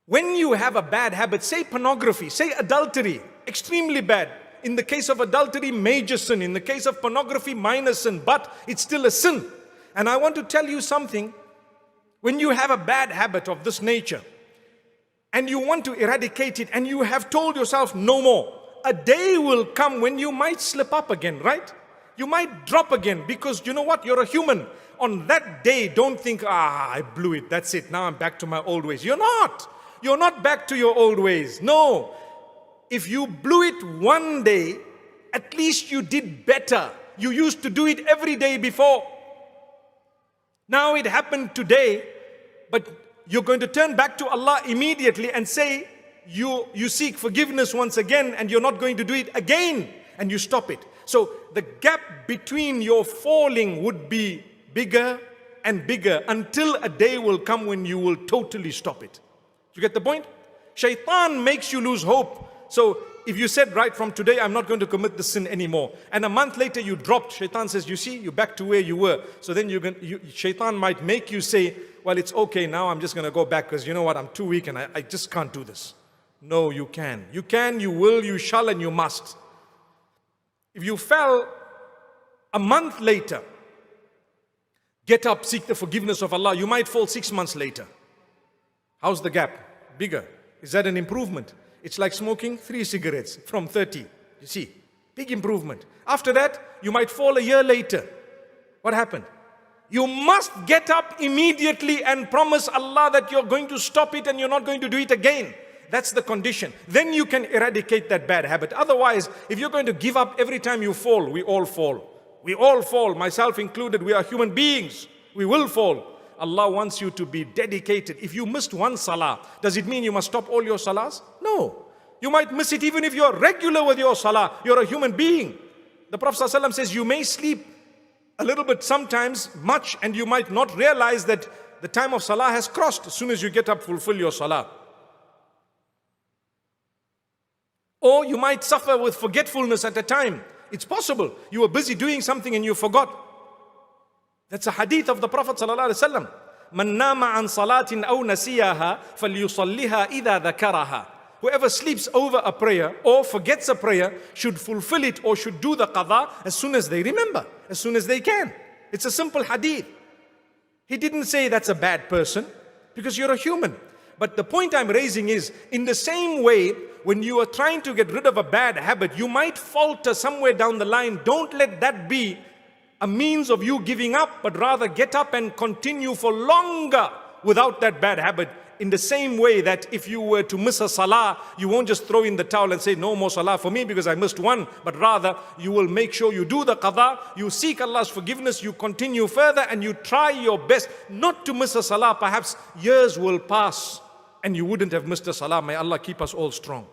When you have a bad habit, say pornography, say adultery, extremely bad. In the case of adultery, major sin. In the case of pornography, minor sin, but it's still a sin. And I want to tell you something. When you have a bad habit of this nature, and you want to eradicate it, and you have told yourself no more, a day will come when you might slip up again, right? You might drop again, because you know what? You're a human. On that day, don't think, I blew it, that's it, now I'm back to my old ways. You're not. You're not back to your old ways. No. If you blew it one day, at least you did better. You used to do it every day before. Now it happened today, but you're going to turn back to Allah immediately and say, you seek forgiveness once again, and you're not going to do it again, and you stop it. So the gap between your falling would be bigger and bigger until a day will come when you will totally stop it. You get the point? Shaitan makes you lose hope. So if you said, right from today, I'm not going to commit the sin anymore, and a month later you dropped, Shaitan says, you see, you're back to where you were. So then Shaitan might make you say, well, it's okay, now I'm just going to go back because you know what, I'm too weak and I just can't do this. No, you can. You can, you will, you shall, and you must. If you fell a month later, get up, seek the forgiveness of Allah. You might fall 6 months later. How's the gap? Bigger. Is that an improvement? It's like smoking 3 cigarettes from 30. You see, big improvement. After that, you might fall a year later. What happened? You must get up immediately and promise Allah that you're going to stop it and you're not going to do it again. That's the condition. Then you can eradicate that bad habit. Otherwise, if you're going to give up every time you fall, we all fall. We all fall, myself included. We are human beings. We will fall. Allah wants you to be dedicated. If you missed one salah, does it mean you must stop all your salahs? No. You might miss it even if you're regular with your salah. You're a human being. The Prophet ﷺ says you may sleep a little bit sometimes, much, and you might not realize that the time of salah has crossed. As soon as you get up, fulfill your salah. Or you might suffer with forgetfulness at a time. It's possible. You were busy doing something and you forgot. That's a hadith of the Prophet ﷺ. مَنْ نَامَ عَنْ صَلَاةٍ أَوْ نَسِيَهَا فَلْيُصَلِّهَا إِذَا ذَكَرَهَا. Whoever sleeps over a prayer or forgets a prayer should fulfill it or should do the qadha as soon as they remember, as soon as they can. It's a simple hadith. He didn't say that's a bad person, because you're a human. But the point I'm raising is, in the same way, when you are trying to get rid of a bad habit, you might falter somewhere down the line. Don't let that be a means of you giving up, but rather get up and continue for longer without that bad habit. In the same way that if you were to miss a salah, you won't just throw in the towel and say no more salah for me because I missed one, but rather you will make sure you do the qadha, you seek Allah's forgiveness, you continue further, and you try your best not to miss a salah. Perhaps years will pass and you wouldn't have missed a salah. May Allah keep us all strong.